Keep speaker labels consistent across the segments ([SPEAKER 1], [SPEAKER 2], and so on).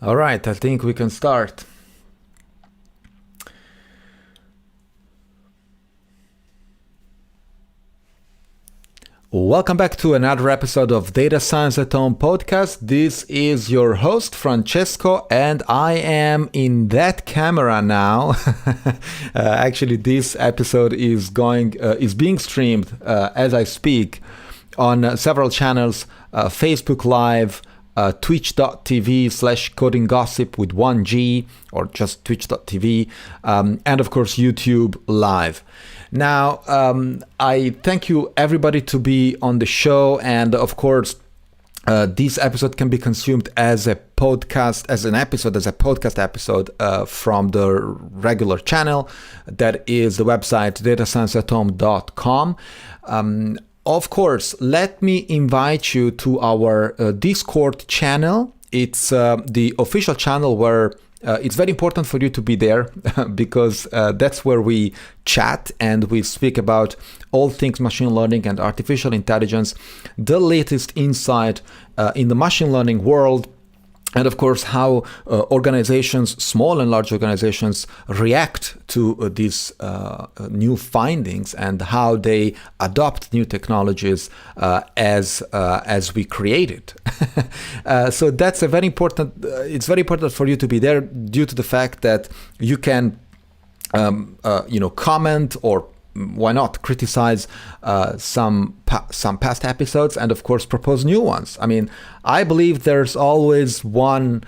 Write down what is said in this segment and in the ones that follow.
[SPEAKER 1] All right, I think we can start. Welcome back to another episode of Data Science at Home podcast. This is your host, Francesco, and I am in that camera now. Actually, this episode is being streamed as I speak on several channels, Facebook Live, twitch.tv/coding gossip with 1G, or just twitch.tv, and of course YouTube Live. Now, I thank you everybody to be on the show, and of course, this episode can be consumed as a podcast, as a podcast episode from the regular channel. That is the website datascienceathome.com. Of course, let me invite you to our Discord channel. It's the official channel where it's very important for you to be there because that's where we chat and we speak about all things machine learning and artificial intelligence, the latest insight in the machine learning world, and of course how organizations, small and large organizations, react to these new findings and how they adopt new technologies as we create it. So that's a very important. It's very important for you to be there due to the fact that you can, comment or why not criticize some past episodes and of course propose new ones. I mean, I believe there's always one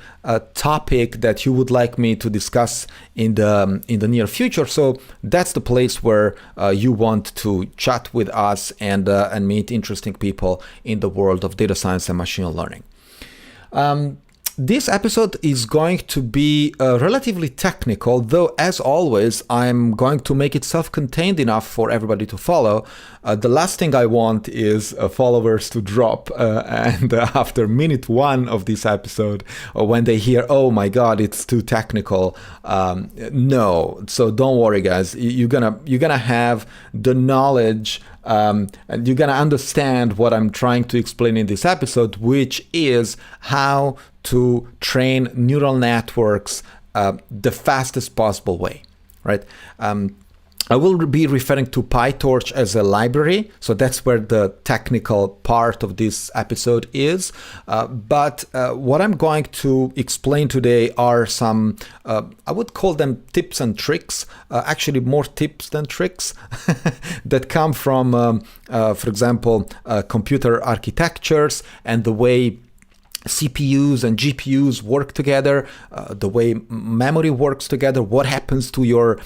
[SPEAKER 1] topic that you would like me to discuss in the near future. So that's the place where you want to chat with us and meet interesting people in the world of data science and machine learning. This episode is going to be relatively technical, though as always, I'm going to make it self-contained enough for everybody to follow. The last thing I want is followers to drop and after minute one of this episode, when they hear, oh my God, it's too technical. No, so don't worry guys, you're gonna have the knowledge and you're gonna understand what I'm trying to explain in this episode, which is how to train neural networks the fastest possible way, right? I will be referring to PyTorch as a library, so that's where the technical part of this episode is. But what I'm going to explain today are some, I would call them tips and tricks, actually more tips than tricks, that come from, for example, computer architectures and the way CPUs and GPUs work together, the way memory works together, what happens to your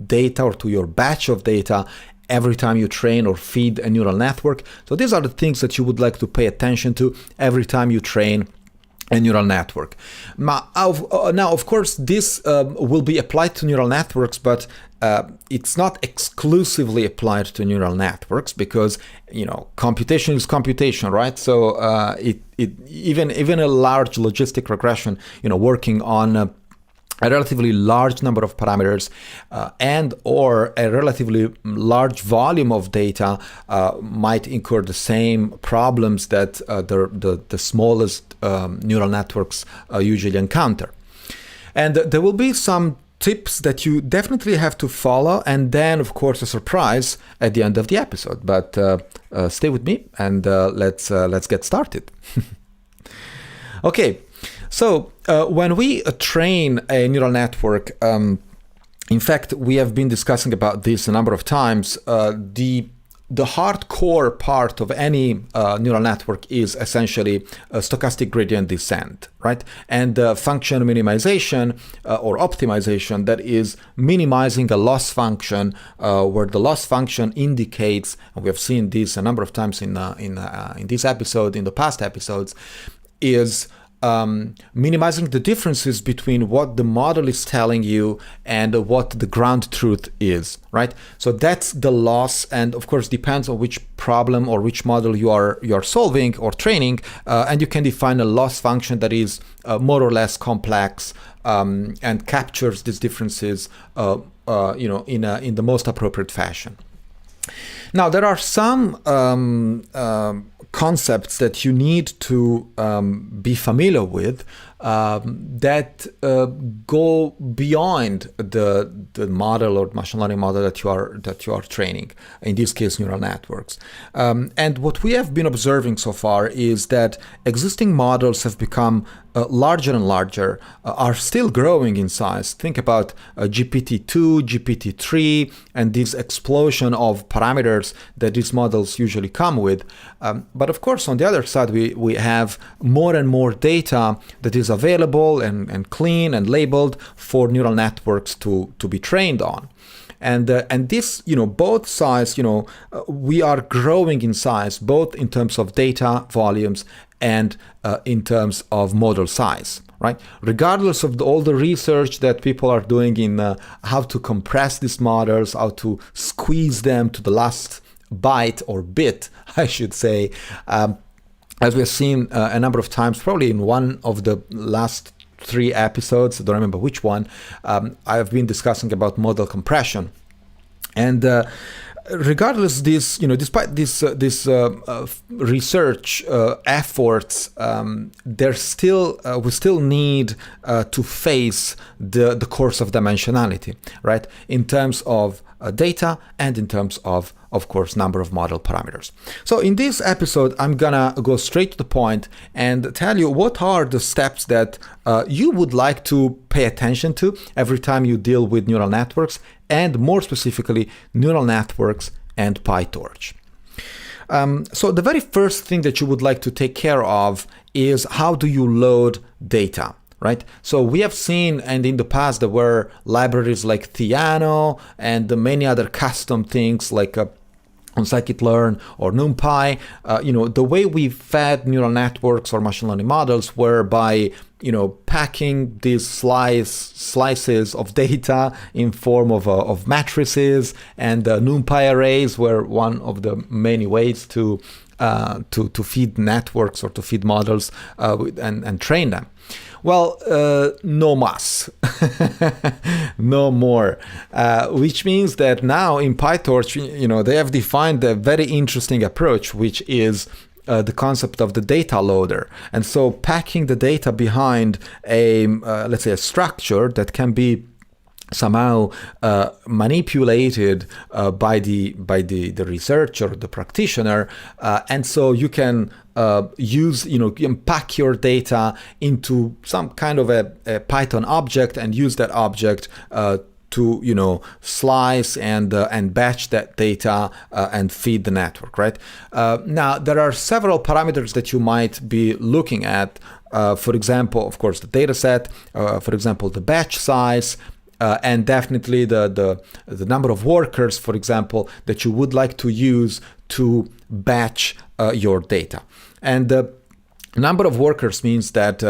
[SPEAKER 1] data or to your batch of data every time you train or feed a neural network. So these are the things that you would like to pay attention to every time you train a neural network. Now, of course, this will be applied to neural networks, but it's not exclusively applied to neural networks because, computation is computation, right? So even a large logistic regression, working on a relatively large number of parameters and or a relatively large volume of data might incur the same problems that the smallest neural networks usually encounter. And there will be some tips that you definitely have to follow, and then of course a surprise at the end of the episode. But stay with me and let's get started. Okay. So when we train a neural network, in fact, we have been discussing about this a number of times. The hardcore part of any neural network is essentially a stochastic gradient descent, right? And function minimization or optimization, that is minimizing a loss function, where the loss function indicates, and we have seen this a number of times in this episode, in the past episodes, is minimizing the differences between what the model is telling you and what the ground truth is, right? So that's the loss, and of course depends on which problem or which model you are solving or training, and you can define a loss function that is more or less complex and captures these differences, in the most appropriate fashion. Now, there are some concepts that you need to be familiar with that go beyond the model or machine learning model that you are training. In this case, neural networks. And what we have been observing so far is that existing models have become larger and larger, are still growing in size. Think about GPT-2, GPT-3, and this explosion of parameters that these models usually come with. But of course, on the other side, we have more and more data that is available and clean and labeled for neural networks to be trained on. And this, both sides, we are growing in size, both in terms of data volumes and in terms of model size, right? Regardless of all the research that people are doing in how to compress these models, how to squeeze them to the last byte or bit, I should say, as we have seen a number of times, probably in one of the last 3 episodes, I don't remember which one, I've been discussing about model compression. And regardless this, despite this research efforts, we still need to face the course of dimensionality, right? In terms of data and in terms of course, number of model parameters. So in this episode, I'm gonna go straight to the point and tell you what are the steps that you would like to pay attention to every time you deal with neural networks, and more specifically, neural networks and PyTorch. So the very first thing that you would like to take care of is how do you load data, right? So we have seen, and in the past there were libraries like Theano and many other custom things like on scikit-learn or NumPy. The way we fed neural networks or machine learning models were by packing these slices of data in form of matrices, and NumPy arrays were one of the many ways to feed networks or to feed models and train them. Well, no mas, no more, which means that now in PyTorch, they have defined a very interesting approach, which is the concept of the data loader. And so packing the data behind let's say a structure that can be somehow manipulated by the researcher, the practitioner, and so you can you can pack your data into some kind of a Python object and use that object to slice and batch that data and feed the network, right? Now there are several parameters that you might be looking at. For example, of course, the data set. For example, the batch size. And definitely the number of workers, for example, that you would like to use to batch your data. And the number of workers means that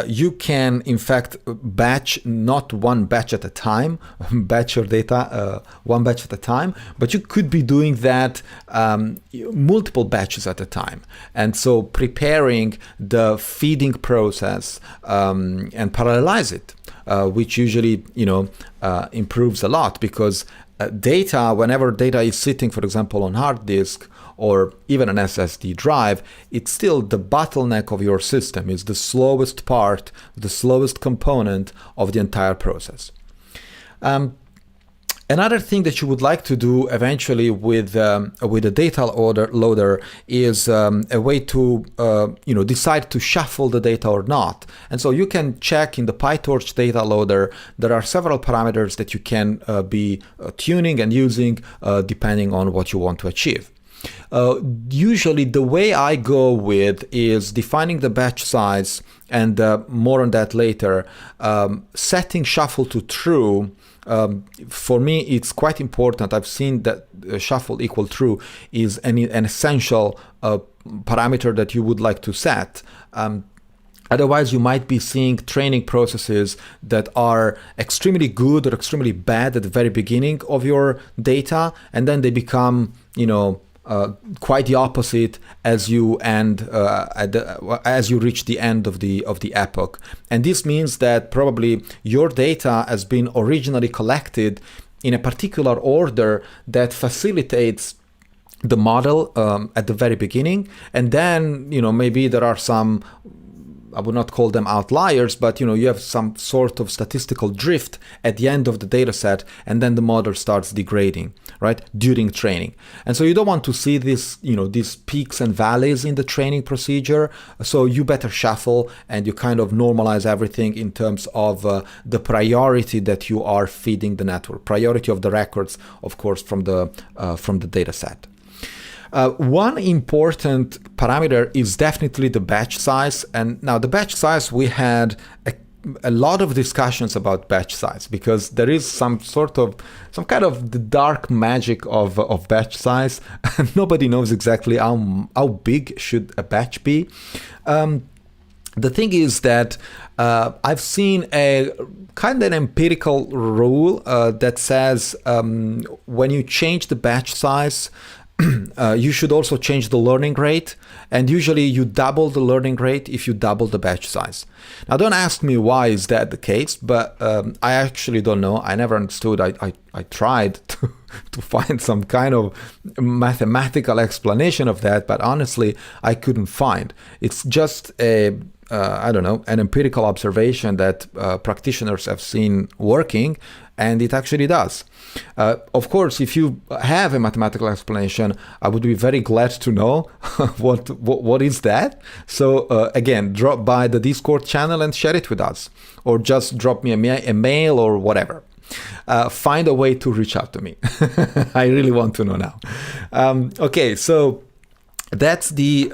[SPEAKER 1] you can, in fact, batch not one batch at a time, batch your data one batch at a time, but you could be doing that multiple batches at a time. And so preparing the feeding process and parallelize it. Which usually, improves a lot, because whenever data is sitting, for example, on hard disk or even an SSD drive, it's still the bottleneck of your system. It's the slowest part, the slowest component of the entire process. Another thing that you would like to do eventually with a data loader is a way to decide to shuffle the data or not. And so you can check in the PyTorch data loader. There are several parameters that you can be tuning and using depending on what you want to achieve. Usually the way I go with is defining the batch size, and more on that later, setting shuffle to true. For me, it's quite important. I've seen that shuffle equal true is an essential parameter that you would like to set. Otherwise, you might be seeing training processes that are extremely good or extremely bad at the very beginning of your data, and then they become, quite the opposite as you as you reach the end of the epoch. And this means that probably your data has been originally collected in a particular order that facilitates the model at the very beginning, and then maybe there are some I would not call them outliers, but you have some sort of statistical drift at the end of the data set, and then the model starts degrading, right, during training. And so you don't want to see this, these peaks and valleys in the training procedure. So you better shuffle and you kind of normalize everything in terms of the priority that you are feeding the network, priority of the records, of course, from the data set. One important parameter is definitely the batch size. And now the batch size, we had a lot of discussions about batch size, because there is some kind of the dark magic of batch size. Nobody knows exactly how big should a batch be. The thing is that I've seen a kind of an empirical rule that says when you change the batch size, you should also change the learning rate, and usually you double the learning rate if you double the batch size. Now, don't ask me why is that the case, but I actually don't know. I never understood. I tried to find some kind of mathematical explanation of that, but honestly, I couldn't find. It's just an empirical observation that practitioners have seen working, and it actually does. Of course, if you have a mathematical explanation, I would be very glad to know what is that. So again, drop by the Discord channel and share it with us, or just drop me a mail or whatever. Find a way to reach out to me. I really want to know now. Okay, so that's the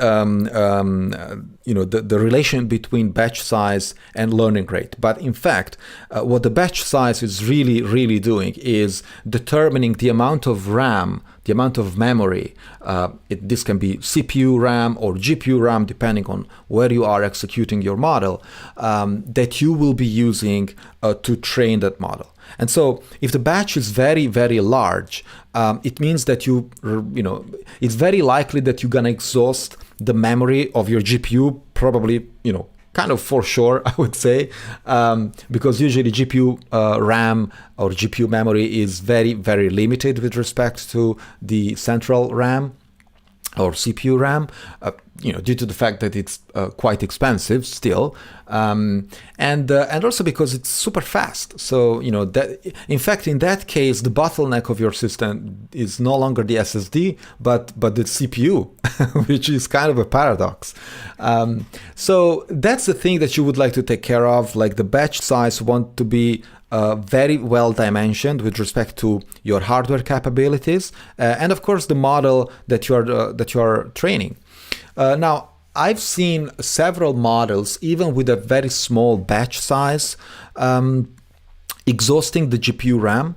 [SPEAKER 1] the relation between batch size and learning rate. But in fact, what the batch size is really doing is determining the amount of RAM, the amount of memory. This can be CPU RAM or GPU RAM, depending on where you are executing your model, that you will be using to train that model. And so if the batch is very large, it means that it's very likely that you're going to exhaust the memory of your GPU, probably, kind of for sure, I would say, because usually GPU RAM or GPU memory is very limited with respect to the central RAM or CPU RAM, due to the fact that it's quite expensive still, and also because it's super fast. So that, in fact, in that case, the bottleneck of your system is no longer the SSD, but the CPU, which is kind of a paradox. So that's the thing that you would like to take care of. Like the batch size want to be very well dimensioned with respect to your hardware capabilities, and of course the model that you are training. Now, I've seen several models, even with a very small batch size, exhausting the GPU RAM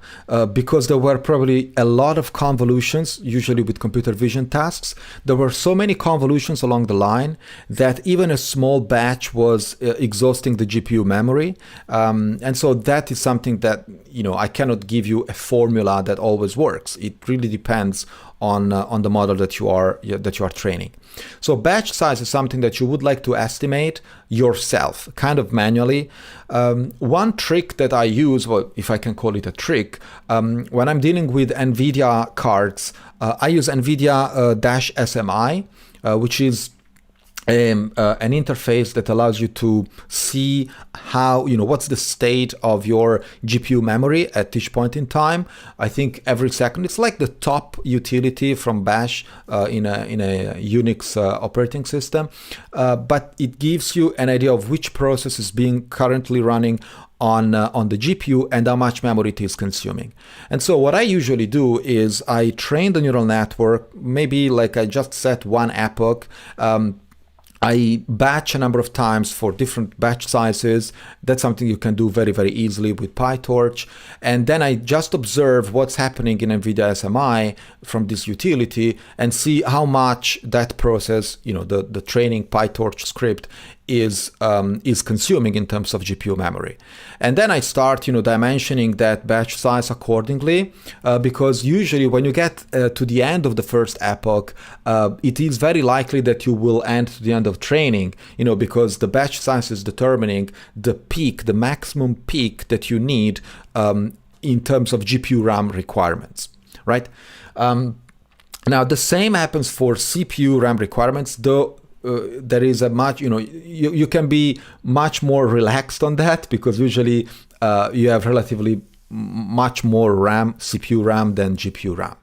[SPEAKER 1] because there were probably a lot of convolutions, usually with computer vision tasks. There were so many convolutions along the line that even a small batch was exhausting the GPU memory. And so that is something that, I cannot give you a formula that always works. It really depends on the model that you are training. So batch size is something that you would like to estimate yourself, kind of manually. One trick that I use, well, if I can call it a trick, when I'm dealing with NVIDIA cards, I use NVIDIA -SMI, which is an interface that allows you to see how, what's the state of your GPU memory at each point in time. I think every second. It's like the top utility from Bash in a Unix operating system, but it gives you an idea of which process is being currently running on the GPU and how much memory it is consuming. And so what I usually do is I train the neural network, maybe like I just set one epoch. I batch a number of times for different batch sizes. That's something you can do very, very easily with PyTorch. And then I just observe what's happening in NVIDIA SMI from this utility and see how much that process, the training PyTorch script is consuming in terms of GPU memory. And then I start, dimensioning that batch size accordingly, because usually when you get to the end of the first epoch, it is very likely that you will end to the end of training, because the batch size is determining the peak, the maximum peak that you need in terms of GPU RAM requirements, right? Now, the same happens for CPU RAM requirements, though there is a much, you can be much more relaxed on that, because usually you have relatively much more RAM, CPU RAM than GPU RAM.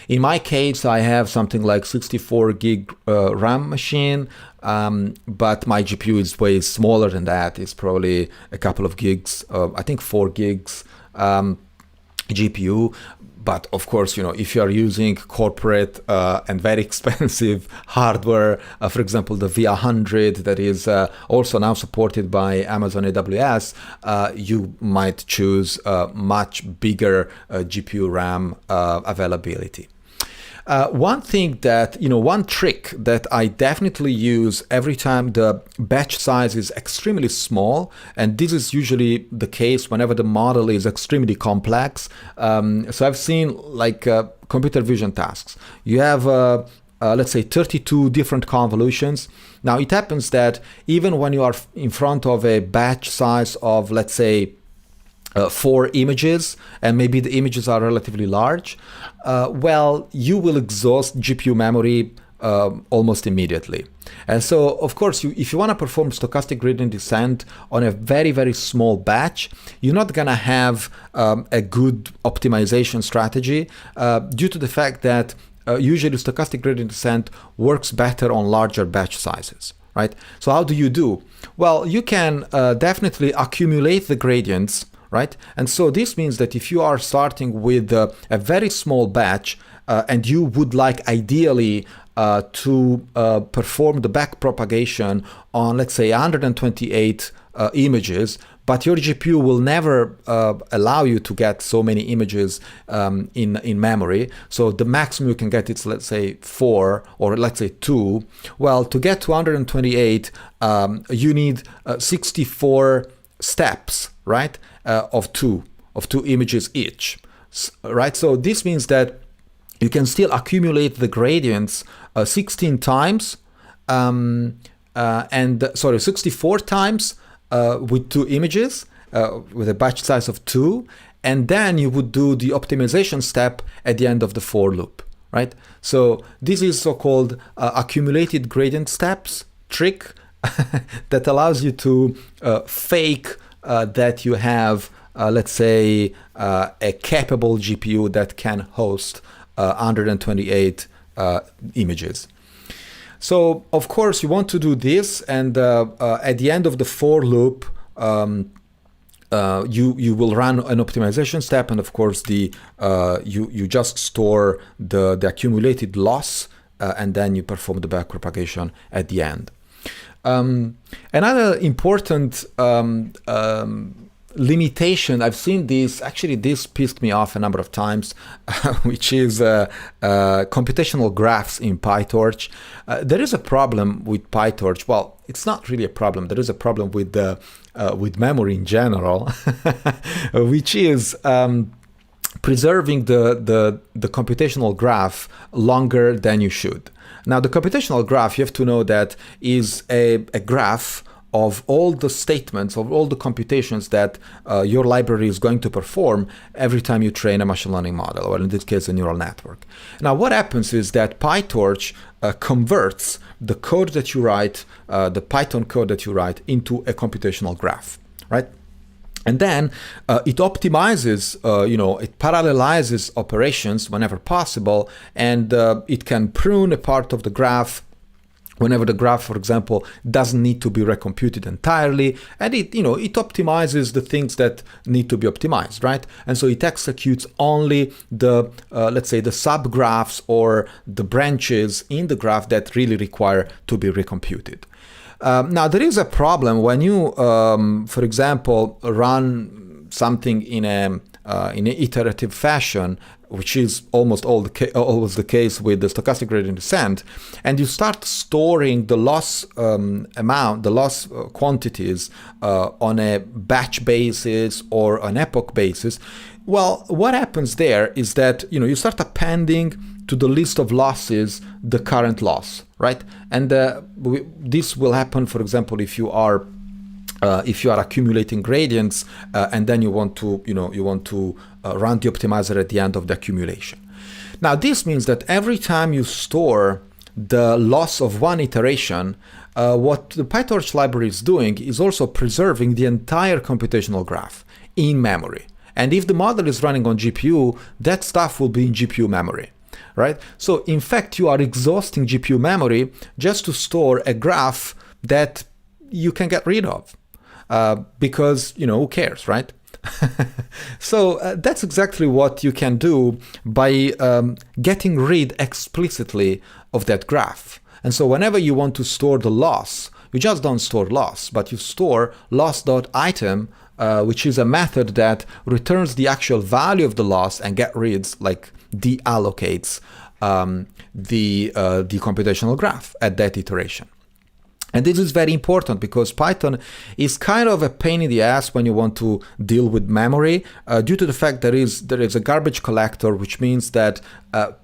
[SPEAKER 1] In my case, I have something like 64 gig RAM machine, but my GPU is way smaller than that. It's probably a couple of gigs, I think 4 gigs GPU. But of course, if you are using corporate and very expensive hardware, for example, the V100 that is also now supported by Amazon AWS, you might choose much bigger GPU RAM availability. One thing that, one trick that I definitely use every time the batch size is extremely small, and this is usually the case whenever the model is extremely complex. So I've seen like computer vision tasks. You have, let's say, 32 different convolutions. Now it happens that even when you are in front of a batch size of, let's say, 4 images, and maybe the images are relatively large, well, you will exhaust GPU memory almost immediately. And so, of course, if you want to perform stochastic gradient descent on a very, very small batch, you're not going to have a good optimization strategy due to the fact that usually stochastic gradient descent works better on larger batch sizes, right? So how do you do? Well, you can definitely accumulate the gradients, right? And so this means that if you are starting with a very small batch and you would like ideally to perform the backpropagation on, let's say, 128 images, but your GPU will never allow you to get so many images in memory. So the maximum you can get is, let's say, 4 or let's say 2. Well, to get to 128, you need 64 steps, right? Of two images each, right? So this means that you can still accumulate the gradients 16 times, 64 times with 2 images with a batch size of 2, and then you would do the optimization step at the end of the for loop, right? So this is so-called accumulated gradient steps trick that allows you to fake that you have, let's say, a capable GPU that can host 128 images. So, of course, you want to do this, and at the end of the for loop, you will run an optimization step, and of course, you just store the accumulated loss, and then you perform the backpropagation at the end. Another important limitation, I've seen this, actually this pissed me off a number of times, which is computational graphs in PyTorch. There is a problem with PyTorch. Well, it's not really a problem. There is a problem with memory in general, which is preserving the computational graph longer than you should. Now, the computational graph, you have to know that is a graph of all the statements, of all the computations that your library is going to perform every time you train a machine learning model, or in this case, a neural network. Now, what happens is that PyTorch converts the code that you write, the Python code that you write, into a computational graph, right? And then it optimizes, it parallelizes operations whenever possible, and it can prune a part of the graph whenever the graph, for example, doesn't need to be recomputed entirely, and it optimizes the things that need to be optimized, right? And so it executes only the, let's say, the subgraphs or the branches in the graph that really require to be recomputed. Now, there is a problem when you, for example, run something in an iterative fashion, which is almost always the case with the stochastic gradient descent, and you start storing the loss the loss quantities on a batch basis or an epoch basis. Well, what happens there is that you start appending to the list of losses the current loss, right? And this will happen, for example, if you are accumulating gradients and then you want to run the optimizer at the end of the accumulation. Now, this means that every time you store the loss of one iteration, what the PyTorch library is doing is also preserving the entire computational graph in memory. And if the model is running on GPU, that stuff will be in GPU memory, right? So in fact, you are exhausting GPU memory just to store a graph that you can get rid of, because, who cares, right? So that's exactly what you can do by getting rid explicitly of that graph. And so whenever you want to store the loss, you just don't store loss, but you store loss.item, which is a method that returns the actual value of the loss and get rid, like deallocates the computational graph at that iteration. And this is very important because Python is kind of a pain in the ass when you want to deal with memory, due to the fact there is a garbage collector, which means that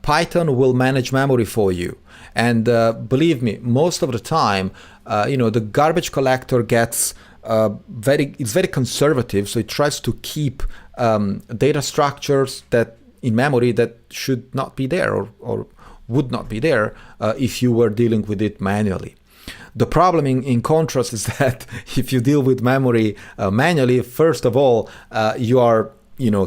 [SPEAKER 1] Python will manage memory for you. And believe me, most of the time, the garbage collector gets it's very conservative, so it tries to keep data structures that in memory that should not be there or would not be there if you were dealing with it manually. The problem in contrast is that if you deal with memory manually, first of all, you are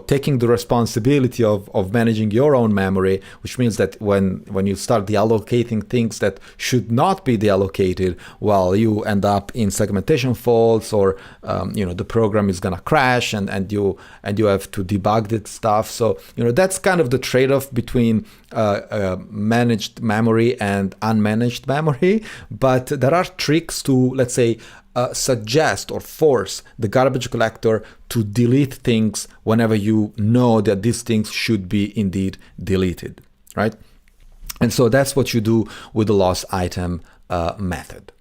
[SPEAKER 1] taking the responsibility of managing your own memory, which means that when you start deallocating things that should not be deallocated, well, you end up in segmentation faults, or the program is gonna crash, and you have to debug that stuff. So that's kind of the trade-off between managed memory and unmanaged memory. But there are tricks to, let's say, suggest or force the garbage collector to delete things whenever you know that these things should be indeed deleted, right? And so that's what you do with the loss item method.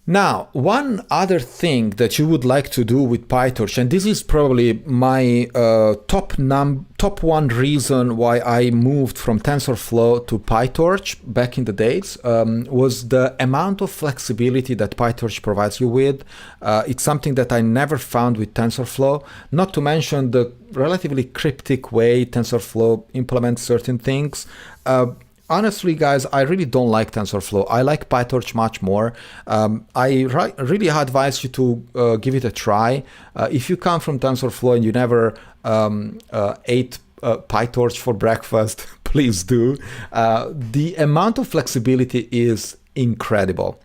[SPEAKER 1] Now, one other thing that you would like to do with PyTorch, and this is probably my top one reason why I moved from TensorFlow to PyTorch back in the days, was the amount of flexibility that PyTorch provides you with. It's something that I never found with TensorFlow, not to mention the relatively cryptic way TensorFlow implements certain things. Honestly, guys, I really don't like TensorFlow. I like PyTorch much more. I really advise you to give it a try. If you come from TensorFlow and you never ate PyTorch for breakfast, please do. The amount of flexibility is incredible.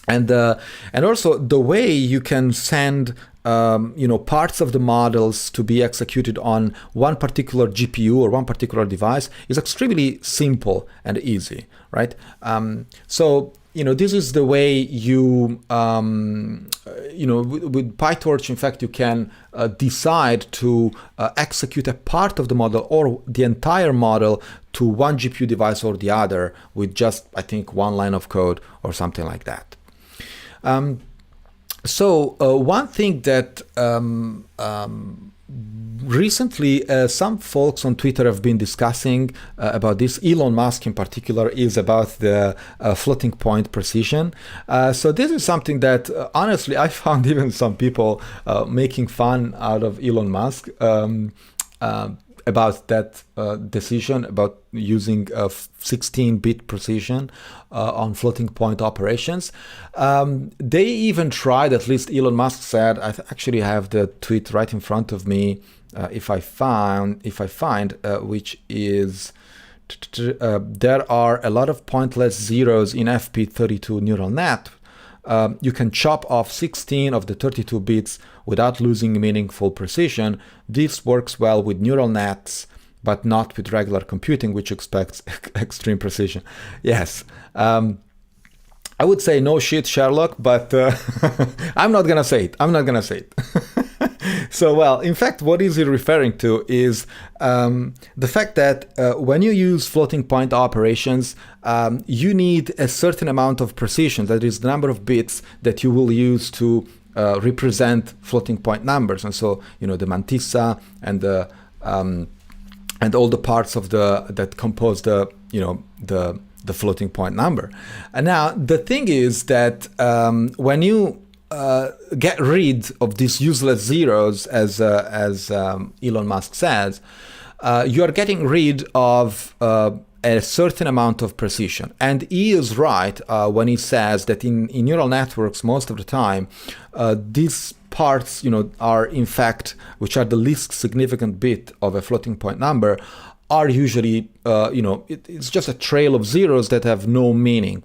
[SPEAKER 1] And also the way you can send parts of the models to be executed on one particular GPU or one particular device is extremely simple and easy, right? So this is the way you, with PyTorch, in fact, you can decide to execute a part of the model or the entire model to one GPU device or the other with just, I think, one line of code or something like that. So one thing that recently some folks on Twitter have been discussing about this, Elon Musk in particular, is about the floating point precision. So this is something that honestly I found even some people making fun out of Elon Musk about that decision about using 16-bit precision on floating point operations. They even tried, at least Elon Musk said, I actually have the tweet right in front of me, if I find, which is, there are a lot of pointless zeros in FP32 neural net. You can chop off 16 of the 32 bits without losing meaningful precision. This works well with neural nets, but not with regular computing, which expects extreme precision. Yes. I would say no shit, Sherlock, but I'm not going to say it. So, well, in fact, what is he referring to is the fact that when you use floating point operations, you need a certain amount of precision, that is the number of bits that you will use to represent floating point numbers. And so, the mantissa and the and all the parts of that compose the floating point number. And now the thing is that when you get rid of these useless zeros, as Elon Musk says, you are getting rid of a a certain amount of precision. And he is right when he says that in neural networks, most of the time, these parts, are in fact, which are the least significant bit of a floating point number, are usually, it's just a trail of zeros that have no meaning.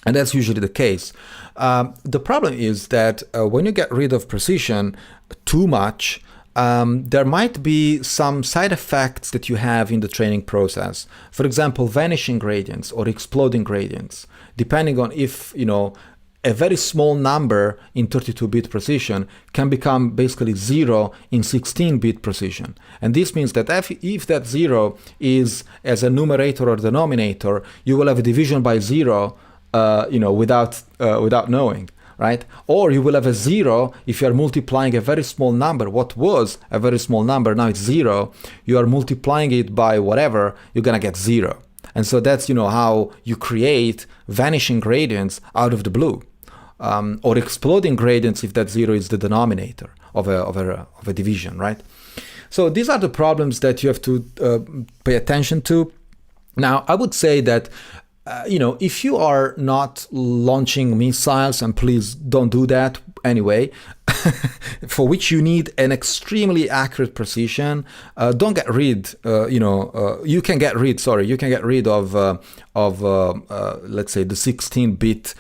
[SPEAKER 1] And that's usually the case. The problem is that when you get rid of precision too much, there might be some side effects that you have in the training process. For example, vanishing gradients or exploding gradients, depending on if, a very small number in 32-bit precision can become basically 0 in 16-bit precision. And this means that if that 0 is as a numerator or denominator, you will have a division by 0 without knowing, right? Or you will have a 0 if you are multiplying a very small number. What was a very small number, now it's 0. You are multiplying it by whatever, you're gonna get 0. And so that's how you create vanishing gradients out of the blue, or exploding gradients if that 0 is the denominator of a division, right? So these are the problems that you have to pay attention to. Now, I would say that if you are not launching missiles, and please don't do that anyway, for which you need an extremely accurate precision, don't get rid. You can get rid of let's say the 16-bit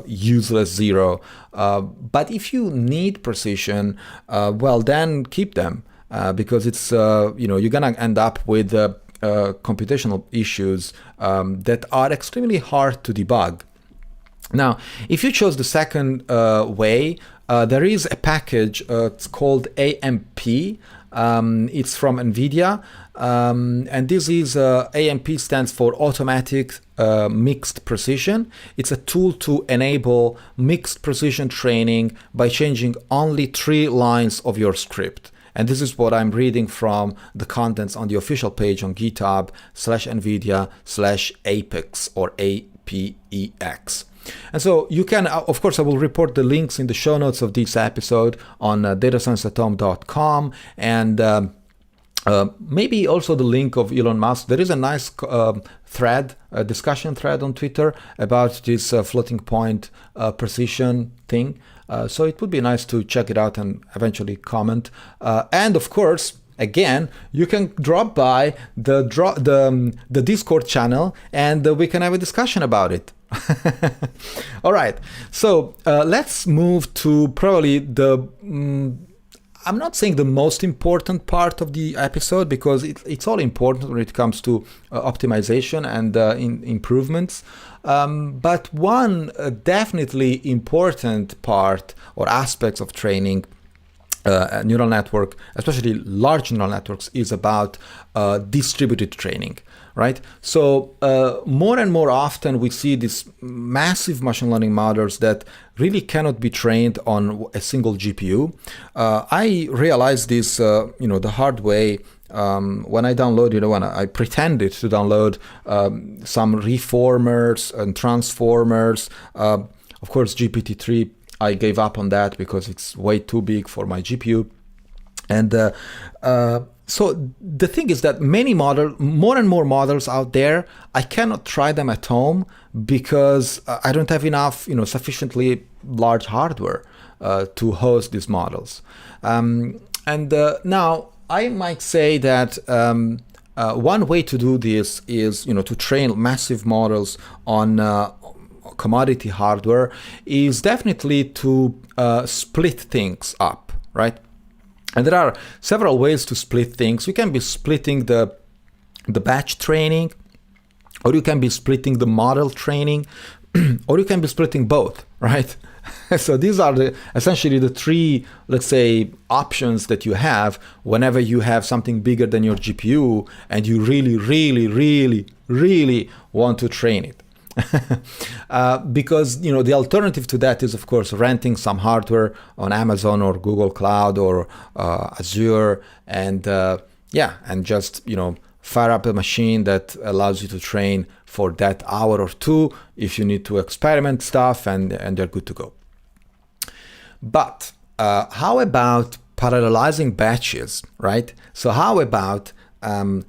[SPEAKER 1] useless 0. But if you need precision, well, then keep them because it's you're gonna end up with computational issues that are extremely hard to debug. Now, if you chose the second way, there is a package, it's called AMP. It's from NVIDIA, and this is AMP stands for Automatic Mixed Precision. It's a tool to enable mixed precision training by changing only 3 lines of your script. And this is what I'm reading from the contents on the official page on github/nvidia/apex or APEX. And so you can, of course, I will report the links in the show notes of this episode on datascienceathome.com, and maybe also the link of Elon Musk. There is a nice thread, a discussion thread on Twitter about this floating point precision thing. So it would be nice to check it out and eventually comment. And of course, again, you can drop by the Discord channel and we can have a discussion about it. All right, so let's move to probably I'm not saying the most important part of the episode, because it's all important when it comes to optimization and improvements. But one definitely important part or aspects of training a neural network, especially large neural networks, is about distributed training, right? So more and more often we see these massive machine learning models that really cannot be trained on a single GPU. I realized this, the hard way when I downloaded, when I pretended to download some reformers and transformers. Of course, GPT-3, I gave up on that because it's way too big for my GPU. And so the thing is that more and more models out there, I cannot try them at home because I don't have enough, sufficiently large hardware to host these models. And now I might say that one way to do this is, to train massive models on commodity hardware is definitely to split things up, right? And there are several ways to split things. You can be splitting the batch training, or you can be splitting the model training, or you can be splitting both, right? So these are essentially the 3, let's say, options that you have whenever you have something bigger than your GPU and you really, really, really, really want to train it. Because the alternative to that is, of course, renting some hardware on Amazon or Google Cloud or Azure, and and just fire up a machine that allows you to train for that hour or 2 if you need to experiment stuff, and they're good to go. But how about parallelizing batches, right? So how about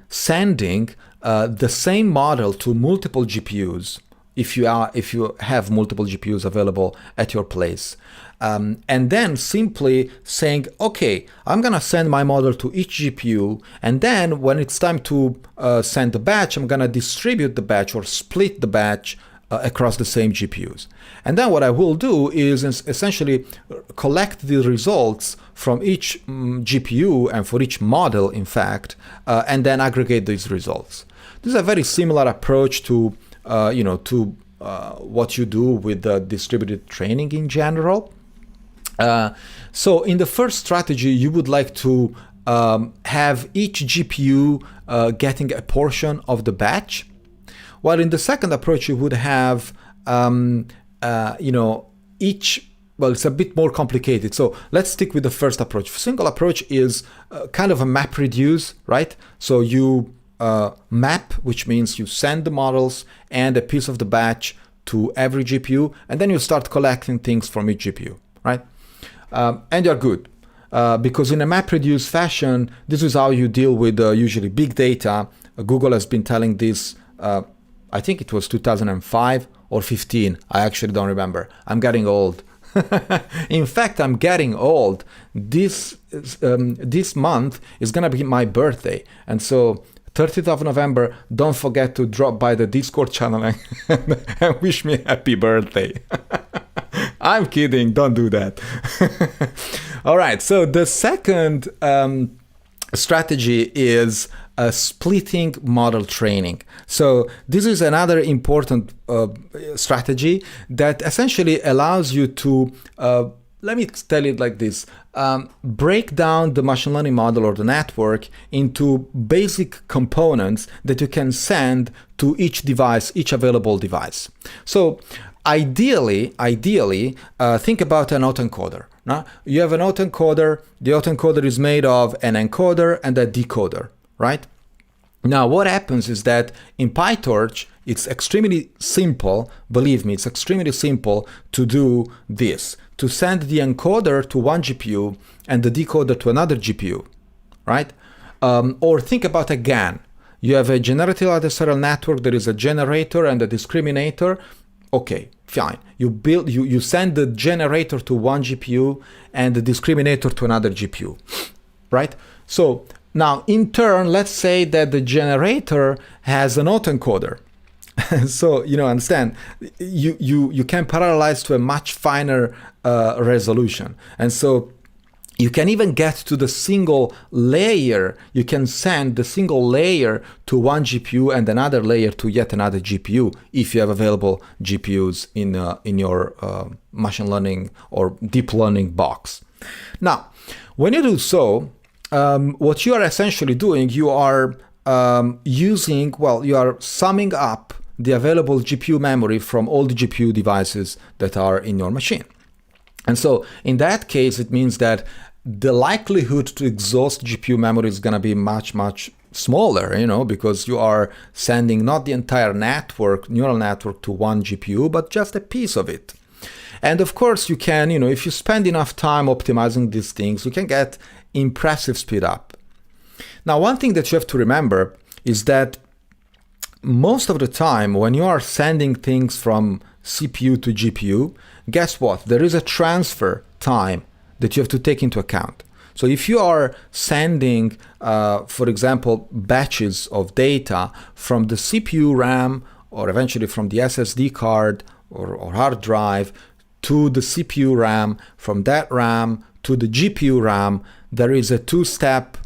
[SPEAKER 1] sending the same model to multiple GPUs if you have multiple GPUs available at your place. And then simply saying, okay, I'm gonna send my model to each GPU, and then when it's time to send the batch, I'm gonna distribute the batch or split the batch across the same GPUs. And then what I will do is essentially collect the results from each GPU and for each model, in fact, and then aggregate these results. This is a very similar approach to what you do with distributed training in general. So in the first strategy, you would like to have each GPU getting a portion of the batch, while in the second approach you would have each. Well, it's a bit more complicated. So let's stick with the first approach. Single approach is kind of a map reduce, right? So you map, which means you send the models and a piece of the batch to every GPU, and then you start collecting things from each GPU, right? And you're good. Because in a MapReduce fashion, this is how you deal with usually big data. Google has been telling this, I think it was 2005 or 15. I actually don't remember. I'm getting old. In fact, I'm getting old. This month is going to be my birthday. And so 30th of November, don't forget to drop by the Discord channel and wish me happy birthday. I'm kidding, don't do that. All right, so the second strategy is splitting model training. So this is another important strategy that essentially allows you to, let me tell it like this, break down the machine learning model or the network into basic components that you can send to each device, each available device. So ideally, think about an autoencoder. Now, you have an autoencoder. The autoencoder is made of an encoder and a decoder, right? Now, what happens is that in PyTorch, it's extremely simple. Believe me, it's extremely simple to do this, to send the encoder to one GPU and the decoder to another GPU, right? Or think about a GAN. You have a generative adversarial network. There is a generator and a discriminator. Okay, fine. You send the generator to one GPU and the discriminator to another GPU, right? So now, in turn, let's say that the generator has an autoencoder. So, understand, you can parallelize to a much finer resolution. And so you can even get to the single layer. You can send the single layer to one GPU and another layer to yet another GPU if you have available GPUs in your machine learning or deep learning box. Now, when you do so, what you are essentially doing, you are you are summing up the available GPU memory from all the GPU devices that are in your machine. And so in that case, it means that the likelihood to exhaust GPU memory is going to be much, much smaller, because you are sending not the entire neural network to one GPU, but just a piece of it. And of course, you can, if you spend enough time optimizing these things, you can get impressive speed up. Now, one thing that you have to remember is that most of the time when you are sending things from CPU to GPU, guess what? There is a transfer time that you have to take into account. So if you are sending, for example, batches of data from the CPU RAM or eventually from the SSD card or hard drive to the CPU RAM, from that RAM to the GPU RAM, there is a two-step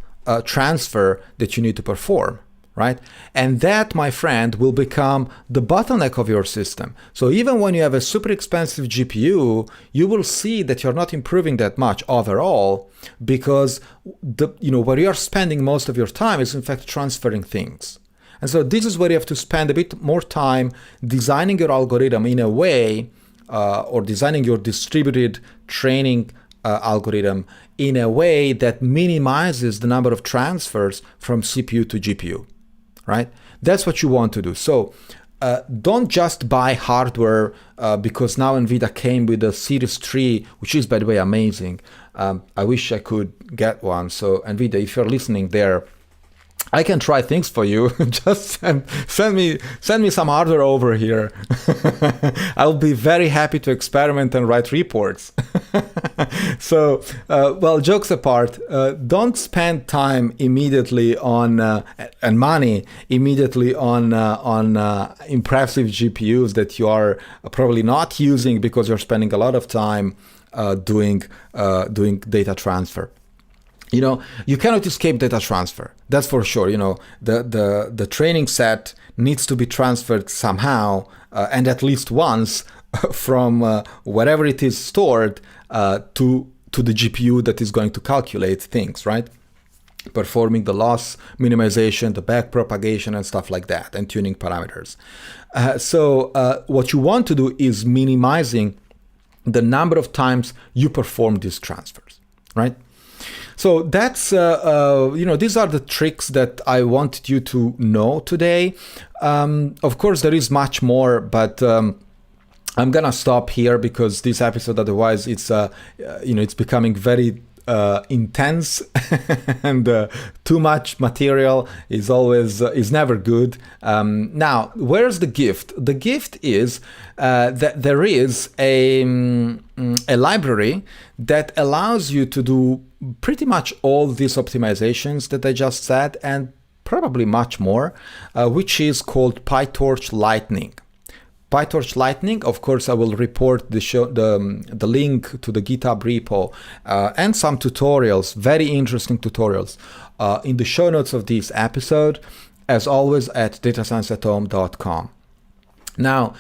[SPEAKER 1] transfer that you need to perform, right? And that, my friend, will become the bottleneck of your system. So even when you have a super expensive GPU, you will see that you're not improving that much overall because where you're spending most of your time is in fact transferring things. And so this is where you have to spend a bit more time designing your algorithm in a way, or designing your distributed training algorithm in a way that minimizes the number of transfers from CPU to GPU, right? That's what you want to do. So don't just buy hardware because now NVIDIA came with the Series 3, which is, by the way, amazing. I wish I could get one. So NVIDIA, if you're listening there, I can try things for you. Just send me some hardware over here. I'll be very happy to experiment and write reports. So, well, jokes apart, don't spend time immediately on and money immediately on impressive GPUs that you are probably not using because you're spending a lot of time doing data transfer. You cannot escape data transfer. That's for sure. The training set needs to be transferred somehow, and at least once from wherever it is stored to the GPU that is going to calculate things, right? Performing the loss minimization, the back propagation, and stuff like that, and tuning parameters. So what you want to do is minimizing the number of times you perform these transfers, right? So that's, these are the tricks that I wanted you to know today. Of course, there is much more, but I'm gonna stop here because this episode, otherwise, it's becoming very intense, and too much material is never good. Now, where's the gift? The gift is that there is a library that allows you to do pretty much all these optimizations that I just said, and probably much more, which is called PyTorch Lightning. PyTorch Lightning, of course, I will report the link to the GitHub repo and some tutorials, very interesting tutorials, in the show notes of this episode, as always at datascienceathome.com. Now,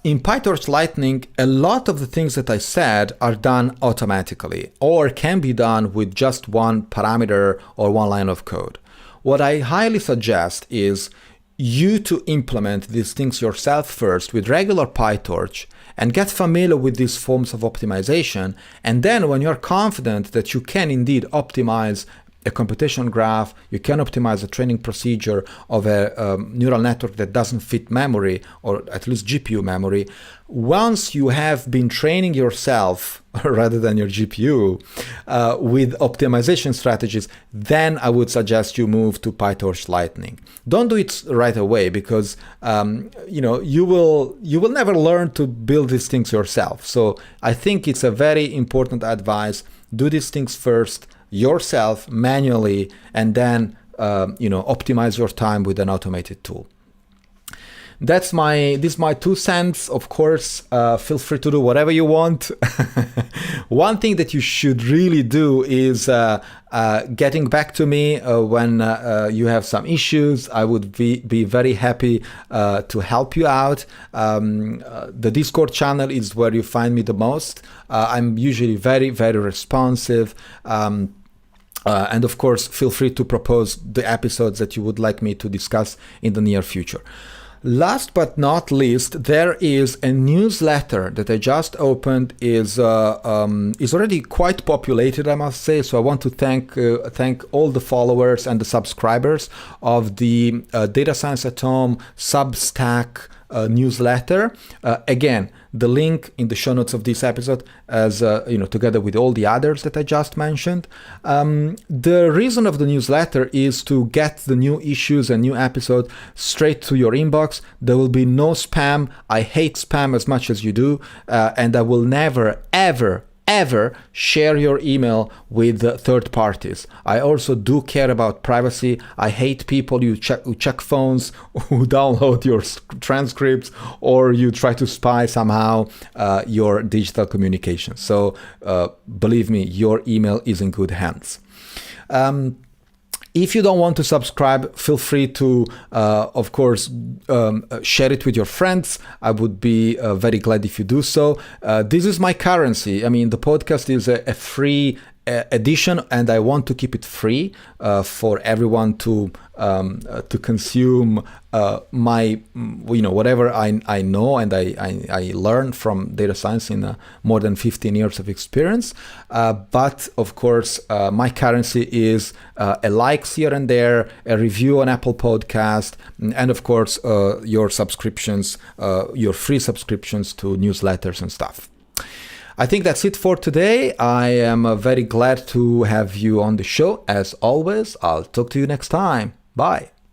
[SPEAKER 1] in PyTorch Lightning, a lot of the things that I said are done automatically or can be done with just one parameter or one line of code. What I highly suggest is you to implement these things yourself first with regular PyTorch and get familiar with these forms of optimization. And then when you're confident that you can indeed optimize a computation graph, you can optimize a training procedure of a neural network that doesn't fit memory, or at least GPU memory, once you have been training yourself rather than your GPU with optimization strategies, then I would suggest you move to PyTorch Lightning. Don't do it right away because you will never learn to build these things yourself. So I think it's a very important advice. Do these things first yourself manually, and then optimize your time with an automated tool. This is my 2 cents. Of course, feel free to do whatever you want. One thing that you should really do is getting back to me when you have some issues. I would be very happy to help you out. The Discord channel is where you find me the most. I'm usually very, very responsive. And of course, feel free to propose the episodes that you would like me to discuss in the near future. Last but not least, there is a newsletter that I just opened. Is already quite populated, I must say. So I want to thank all the followers and the subscribers of the Data Science at Home Substack newsletter. Again, the link in the show notes of this episode, as together with all the others that I just mentioned. The reason of the newsletter is to get the new issues and new episodes straight to your inbox. There will be no spam. I hate spam as much as you do, and I will never, ever share your email with third parties. I also do care about privacy. I hate people who check phones, who download your transcripts, or you try to spy somehow your digital communication. So believe me, your email is in good hands. If you don't want to subscribe, feel free to, of course, share it with your friends. I would be very glad if you do so. This is my currency. I mean, the podcast is a free edition, and I want to keep it free for everyone to consume my whatever I know and I learned from data science in more than 15 years of experience. But of course, my currency is a likes here and there, a review on Apple Podcast, and of course your subscriptions, your free subscriptions to newsletters and stuff. I think that's it for today. I am very glad to have you on the show as always. I'll talk to you next time. Bye.